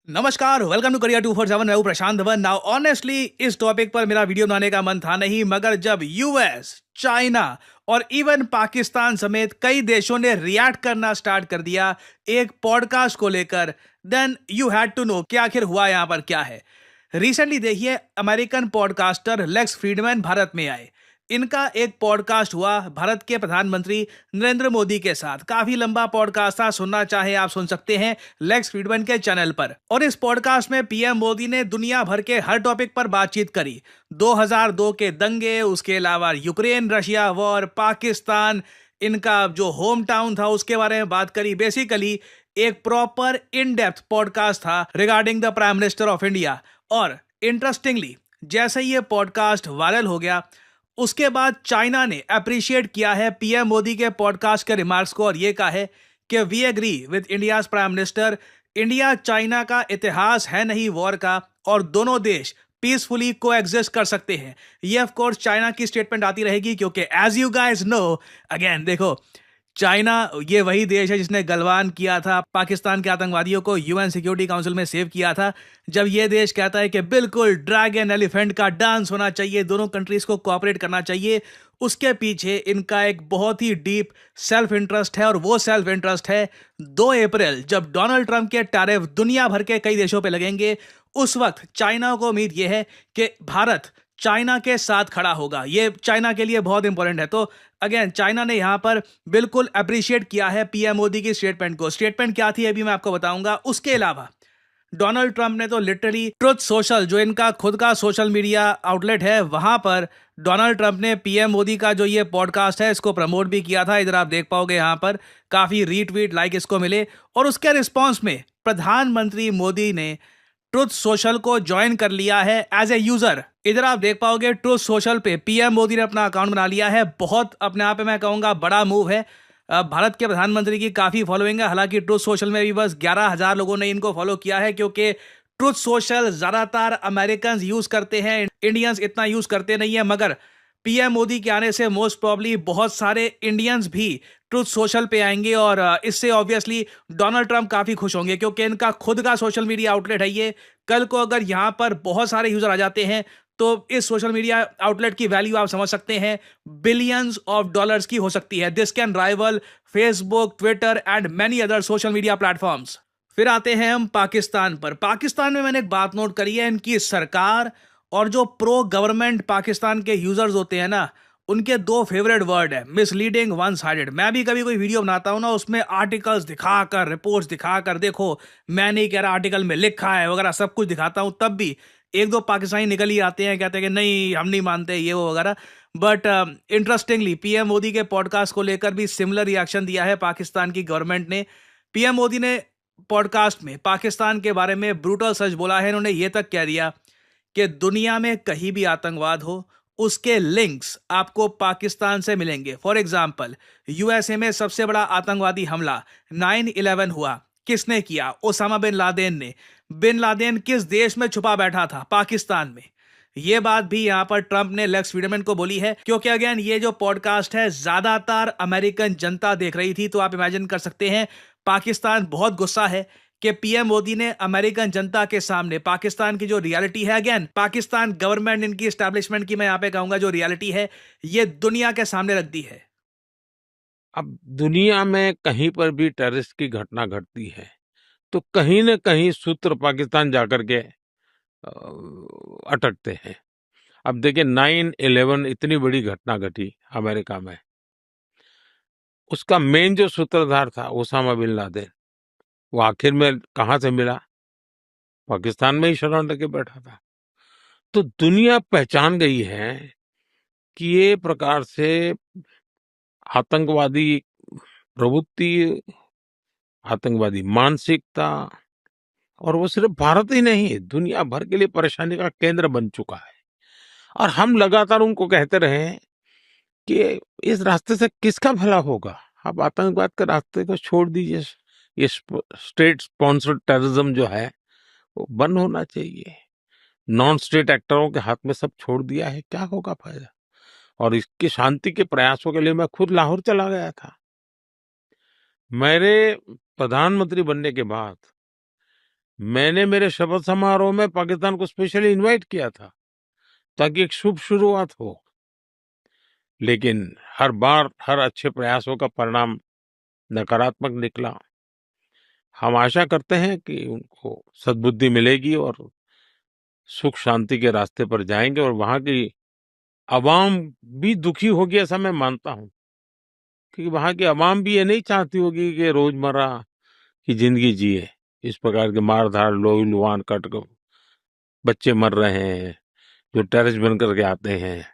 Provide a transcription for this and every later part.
नमस्कार, welcome to career 247। मैं हूं प्रशांत धवन। नाउ ऑनेस्टली इस टॉपिक पर मेरा वीडियो बनाने का मन था नहीं, मगर जब यूएस, चाइना और इवन पाकिस्तान समेत कई देशों ने रिएक्ट करना स्टार्ट कर दिया एक पॉडकास्ट को लेकर, then you had to know कि आखिर हुआ यहां पर क्या है। रिसेंटली देखिए, American podcaster Lex Fridman Bharat में आए। इनका एक पॉडकास्ट हुआ भारत के प्रधानमंत्री नरेंद्र मोदी के साथ। काफी लंबा पॉडकास्ट था, सुनना चाहे आप सुन सकते हैं लेक्स फ्रीडमैन के चैनल पर। और इस पॉडकास्ट में पीएम मोदी ने दुनिया भर के हर टॉपिक पर बातचीत करी। 2002 के दंगे, उसके अलावा यूक्रेन रशिया वॉर, पाकिस्तान, इनका जो होम टाउन था उसके बारे में बात करी। बेसिकली एक प्रॉपर इन डेप्थ पॉडकास्ट था regarding the prime minister of India. और इंटरेस्टिंगली, जैसे ये पॉडकास्ट वायरल हो गया, उसके बाद चाइना ने अप्रिशिएट किया है पीएम मोदी के पॉडकास्ट के रिमार्क्स को और ये कहा है कि we agree with India's prime minister. India China का इतिहास है नहीं वॉर का, और दोनों देश पीसफुली को एग्जिस्ट कर सकते हैं। ये ऑफ कोर्स चाइना की स्टेटमेंट आती रहेगी, क्योंकि as you guys know, again देखो, चाइना ये वही देश है जिसने गलवान किया था पाकिस्तान के आतंकवादियों को, यूएन सिक्योरिटी काउंसिल में सेव किया था। जब ये देश कहता है कि बिल्कुल ड्रैगन एलिफेंट का डांस होना चाहिए, दोनों कंट्रीज को कोऑपरेट करना चाहिए, उसके पीछे इनका एक बहुत ही डीप सेल्फ इंटरेस्ट है। और वो सेल्फ इंटरेस्ट है 2 अप्रैल, जब डोनाल्ड ट्रंप के टैरिफ दुनिया भर के कई देशों पे लगेंगे। उस वक्त चाइना को उम्मीद यह है कि भारत चाइना के साथ खड़ा होगा। ये चाइना के लिए बहुत इंपॉर्टेंट है। तो अगेन चाइना ने यहां पर बिल्कुल अप्रिशिएट किया है पीएम मोदी की स्टेटमेंट को। स्टेटमेंट क्या थी अभी मैं आपको बताऊंगा। उसके अलावा डोनाल्ड ट्रंप ने तो लिटरली ट्रुथ सोशल, जो इनका खुद का सोशल मीडिया आउटलेट है, वहां पर डोनाल्ड ट्रंप ने पीएम मोदी का जो ये पॉडकास्ट है इसको प्रमोट भी किया था। इधर आप देख पाओगे, यहां पर काफी रीट्वीट लाइक इसको मिले। और उसके रिस्पॉन्स में प्रधानमंत्री मोदी ने ट्रुथ सोशल को ज्वाइन कर लिया है एज ए यूजर। इधर आप देख पाओगे ट्रुथ सोशल पे पीएम मोदी ने अपना अकाउंट बना लिया है। बहुत अपने आप में मैं कहूंगा बड़ा मूव है। भारत के प्रधानमंत्री की काफी फॉलोइंग है। हालांकि ट्रुथ सोशल में भी बस 11,000 लोगों ने इनको फॉलो किया है, क्योंकि ट्रुथ सोशल ज्यादातर अमेरिकन यूज करते हैं, इंडियंस इतना यूज करते नहीं है। मगर पीएम मोदी के आने से मोस्ट प्रॉब्ली बहुत सारे इंडियंस भी ट्रुथ सोशल पे आएंगे, और इससे ऑब्वियसली डोनाल्ड ट्रंप काफी खुश होंगे, क्योंकि इनका खुद का सोशल मीडिया आउटलेट है ये। कल को अगर यहां पर बहुत सारे यूजर आ जाते हैं तो इस सोशल मीडिया आउटलेट की वैल्यू आप समझ सकते हैं, बिलियंस ऑफ डॉलर्स की हो सकती है। This can rival Facebook, Twitter and many other social media platforms. फिर आते हैं हम पाकिस्तान पर। पाकिस्तान में मैंने एक बात नोट करी है, इनकी सरकार और जो प्रो गवर्नमेंट पाकिस्तान के यूजर्स होते हैं ना, उनके 2 फेवरेट वर्ड है, मिसलीडिंग, वन साइडेड। मैं भी कभी कोई वीडियो बनाता हूं ना, उसमें आर्टिकल्स दिखाकर, रिपोर्ट्स दिखाकर, देखो मैं नहीं कह रहा आर्टिकल में लिखा है वगैरह, सब कुछ दिखाता हूं, तब भी 1-2 पाकिस्तानी निकल ही आते हैं, कहते हैं कि नहीं हम नहीं मानते ये वो वगैरह। बट इंटरेस्टिंगली पीएम मोदी के पॉडकास्ट को लेकर भी सिमिलर रिएक्शन दिया है पाकिस्तान की गवर्नमेंट ने। पीएम मोदी ने पॉडकास्ट में पाकिस्तान के बारे में ब्रूटल सच बोला है। इन्होंने ये तक कह दिया कि दुनिया में कहीं भी आतंकवाद हो, उसके लिंक्स आपको पाकिस्तान से मिलेंगे। फॉर एग्जाम्पल, यूएसए में सबसे बड़ा आतंकवादी हमला 9/11 हुआ, किसने किया? ओसामा बिन लादेन ने। बिन लादेन किस देश में छुपा बैठा था? पाकिस्तान में। ये बात भी यहां पर ट्रंप ने लेक्स फ्रीडमैन को बोली है, क्योंकि अगेन ये जो पॉडकास्ट है ज्यादातर अमेरिकन जनता देख रही थी। तो आप इमेजिन कर सकते हैं पाकिस्तान बहुत गुस्सा है कि पीएम मोदी ने अमेरिकन जनता के सामने पाकिस्तान की जो रियलिटी है, अगेन पाकिस्तान गवर्नमेंट, इनकी एस्टैब्लिशमेंट की मैं यहां पे कहूंगा जो रियलिटी है, ये दुनिया के सामने रख दी है। अब दुनिया में कहीं पर भी टेररिस्ट की घटना घटती है तो कहीं न कहीं सूत्र पाकिस्तान जाकर के अटकते हैं। अब देखिए 9/11 इतनी बड़ी घटना घटी अमेरिका में, उसका मेन जो सूत्रधार था ओसामा बिन लादेन, वो आखिर में कहाँ से मिला? पाकिस्तान में ही शरण लेके बैठा था। तो दुनिया पहचान गई है कि ये प्रकार से आतंकवादी प्रवृत्ति, आतंकवादी मानसिकता, और वो सिर्फ भारत ही नहीं, दुनिया भर के लिए परेशानी का केंद्र बन चुका है। और हम लगातार उनको कहते रहे हैं कि इस रास्ते से किसका भला होगा? आप आतंकवाद के रास्ते को छोड़ दीजिए। ये स्टेट स्पॉन्सर्ड टेररिज्म जो है वो बंद होना चाहिए। नॉन स्टेट एक्टरों के हाथ में सब छोड़ दिया है, क्या होगा फायदा? और इसकी शांति के प्रयासों के लिए मैं खुद लाहौर चला गया था। मेरे प्रधानमंत्री बनने के बाद मैंने मेरे शपथ समारोह में पाकिस्तान को स्पेशली इनवाइट किया था ताकि एक शुभ शुरुआत हो। लेकिन हर बार हर अच्छे प्रयासों का परिणाम नकारात्मक निकला। हम आशा करते हैं कि उनको सद्बुद्धि मिलेगी और सुख शांति के रास्ते पर जाएंगे, और वहां की आवाम भी दुखी होगी ऐसा मैं मानता हूं, क्योंकि वहां की आवाम भी ये नहीं चाहती होगी कि रोजमर्रा की जिंदगी जिए। इस प्रकार के मार-धाड़, लोही-लुहान, कट बच्चे मर रहे हैं, जो टेररिस्ट बन करके आते हैं,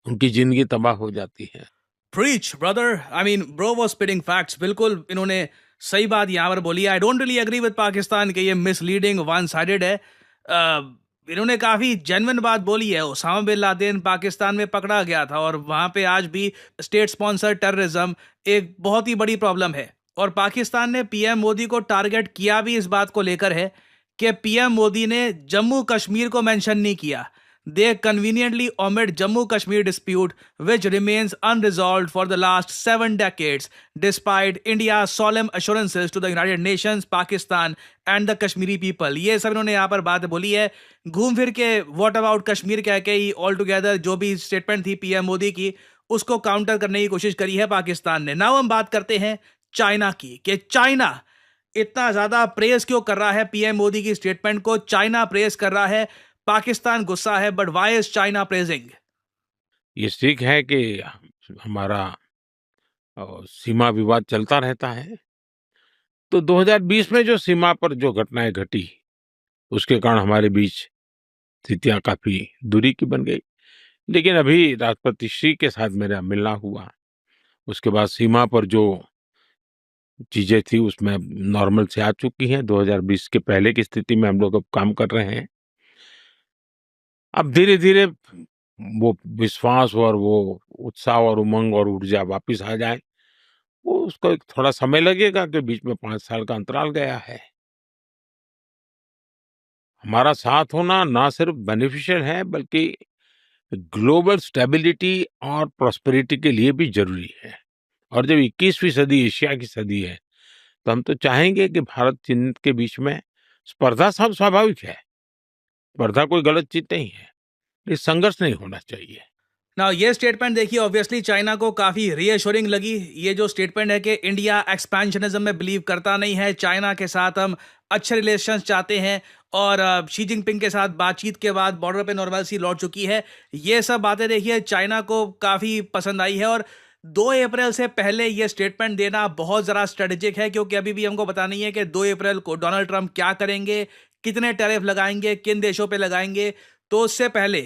उनकी जिंदगी तबाह हो जाती है। Preach brother, I mean bro was spitting facts. बिल्कुल इन्होंने सही बात यहाँ पर बोली। I don't really agree with Pakistan कि ये मिसलीडिंग वन साइडेड है। इन्होंने काफी जेन्युइन बात बोली है। ओसामा बिन लादेन पाकिस्तान में पकड़ा गया था और वहां पे आज भी स्टेट स्पॉन्सर टेररिज्म एक बहुत ही बड़ी प्रॉब्लम है। और पाकिस्तान ने पीएम मोदी को टारगेट किया भी इस बात को लेकर है कि पीएम मोदी ने जम्मू कश्मीर को मेंशन नहीं किया। They conveniently omit Jammu Kashmir dispute, which remains unresolved for the last 7 decades, despite India's solemn assurances to the United Nations, Pakistan, and the Kashmiri people. ये सब इन्होंने यहाँ पर बात बोली है। घूम फिर के वॉट अबाउट कश्मीर कह के ही ऑल टुगेदर जो भी स्टेटमेंट थी पीएम मोदी की, उसको काउंटर करने की कोशिश करी है पाकिस्तान ने। नाउ हम बात करते हैं चाइना की, कि चाइना इतना ज्यादा प्रेस क्यों कर रहा है पीएम मोदी की स्टेटमेंट को। चाइना प्रेस कर रहा है, पाकिस्तान गुस्सा है, but why is China praising? ये ठीक है कि हमारा सीमा विवाद चलता रहता है। तो 2020 में जो सीमा पर जो घटनाएं घटी, उसके कारण हमारे बीच स्थितियां काफी दूरी की बन गई। लेकिन अभी राष्ट्रपति श्री के साथ मेरा मिलना हुआ, उसके बाद सीमा पर जो चीजें थी उसमें नॉर्मल से आ चुकी हैं। 2020 के पहले की स्थिति में हम लोग अब काम कर रहे हैं। अब धीरे धीरे वो विश्वास और वो उत्साह और उमंग और ऊर्जा वापस आ जाए, वो उसको एक थोड़ा समय लगेगा, कि बीच में 5 साल का अंतराल गया है। हमारा साथ होना ना सिर्फ बेनिफिशियल है, बल्कि ग्लोबल स्टेबिलिटी और प्रॉस्पेरिटी के लिए भी जरूरी है। और जब 21वीं सदी एशिया की सदी है, तो हम तो चाहेंगे कि भारत चीन के बीच में स्पर्धा सब स्वाभाविक है। स्पर्धा कोई गलत चीज नहीं है, ये संघर्ष नहीं होना चाहिए। ना ये स्टेटमेंट देखिए, ऑब्वियसली चाइना को काफी रीअश्योरिंग लगी। ये जो स्टेटमेंट है कि इंडिया एक्सपेंशनिज्म में बिलीव करता नहीं है, चाइना के साथ हम अच्छे रिलेशंस चाहते हैं, और शी जिनपिंग के साथ बातचीत के बाद बॉर्डर पे नॉर्मलसी लौट चुकी है। ये सब बातें देखिए चाइना को काफी पसंद आई है। और 2 अप्रैल से पहले ये स्टेटमेंट देना बहुत ज़रा स्ट्रेटेजिक है, क्योंकि अभी भी हमको पता नहीं है कि 2 अप्रैल को डोनाल्ड ट्रंप क्या करेंगे, कितने टैरिफ लगाएंगे, किन देशों पे लगाएंगे। तो उससे पहले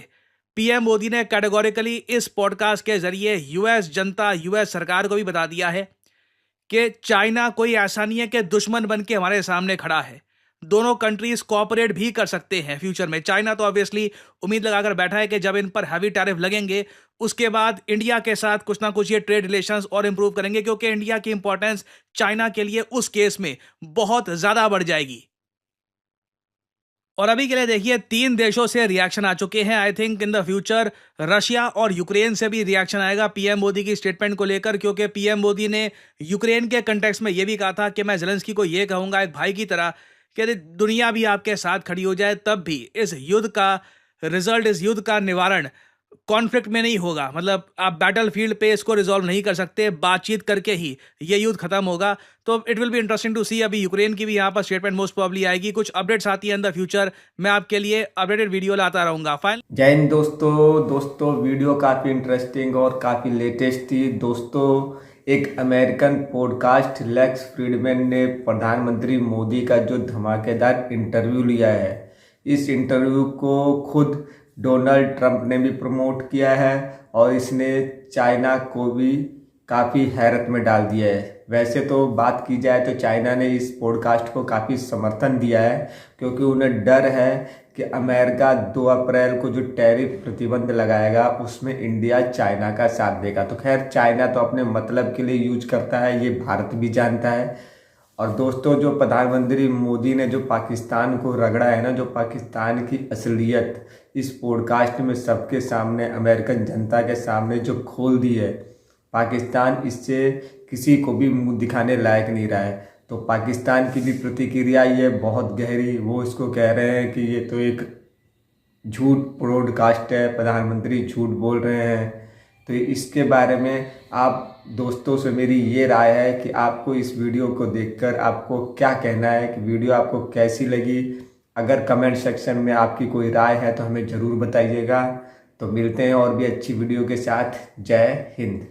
पीएम मोदी ने कैटेगोरिकली इस पॉडकास्ट के जरिए यूएस जनता, यूएस सरकार को भी बता दिया है कि चाइना कोई ऐसा नहीं है कि दुश्मन बन के हमारे सामने खड़ा है। दोनों कंट्रीज कोऑपरेट भी कर सकते हैं फ्यूचर में। चाइना तो ऑब्वियसली उम्मीद लगाकर बैठा है कि जब इन पर हैवी टैरिफ लगेंगे, उसके बाद इंडिया के साथ कुछ ना कुछ ये ट्रेड रिलेशंस और इंप्रूव करेंगे, क्योंकि इंडिया की इंपॉर्टेंस चाइना के लिए उस केस में बहुत ज्यादा बढ़ जाएगी। और अभी के लिए देखिए 3 देशों से रिएक्शन आ चुके हैं। I think in the future Russia और यूक्रेन से भी रिएक्शन आएगा पीएम मोदी की स्टेटमेंट को लेकर, क्योंकि पीएम मोदी ने यूक्रेन के कंटेक्स्ट में यह भी कहा था कि मैं जेलेंस्की को यह कहूंगा एक भाई की तरह कि यदि दुनिया भी आपके साथ खड़ी हो जाए, तब भी इस युद्ध का रिजल्ट, इस युद्ध का निवारण कॉन्फ्लिक्ट में नहीं होगा। मतलब आप बैटल फील्ड पे इसको रिजॉल्व नहीं कर सकते, बातचीत करके ही ये युद्ध खत्म होगा। तो it will be interesting to see. अभी यूक्रेन की भी यहाँ पर स्टेटमेंट मोस्ट प्रॉब्ली आएगी। कुछ अपडेट्स आती है इन द फ्यूचर, मैं आपके लिए अपडेटेड वीडियो लाता रहूंगा। फाइन, जय हिंद दोस्तों वीडियो काफ़ी इंटरेस्टिंग और काफ़ी लेटेस्ट थी दोस्तों। एक अमेरिकन पॉडकास्ट लेक्स फ्रीडमैन ने प्रधानमंत्री मोदी का जो धमाकेदार इंटरव्यू लिया है, इस इंटरव्यू को खुद डोनाल्ड ट्रंप ने भी प्रमोट किया है और इसने चाइना को भी काफ़ी हैरत में डाल दिया है। वैसे तो बात की जाए तो चाइना ने इस पॉडकास्ट को काफ़ी समर्थन दिया है, क्योंकि उन्हें डर है कि अमेरिका 2 अप्रैल को जो टैरिफ प्रतिबंध लगाएगा उसमें इंडिया चाइना का साथ देगा। तो खैर, चाइना तो अपने मतलब के लिए यूज करता है, ये भारत भी जानता है। और दोस्तों, जो प्रधानमंत्री मोदी ने जो पाकिस्तान को रगड़ा है ना, जो पाकिस्तान की असलियत इस पॉडकास्ट में सबके सामने, अमेरिकन जनता के सामने जो खोल दी है, पाकिस्तान इससे किसी को भी मुंह दिखाने लायक नहीं रहा है। तो पाकिस्तान की भी प्रतिक्रिया ये बहुत गहरी, वो इसको कह रहे हैं कि ये तो एक झूठ ब्रॉडकास्ट है, प्रधानमंत्री झूठ बोल रहे हैं। तो इसके बारे में आप दोस्तों से मेरी ये राय है कि आपको इस वीडियो को देखकर आपको क्या कहना है, कि वीडियो आपको कैसी लगी। अगर कमेंट सेक्शन में आपकी कोई राय है तो हमें ज़रूर बताइएगा। तो मिलते हैं और भी अच्छी वीडियो के साथ। जय हिंद।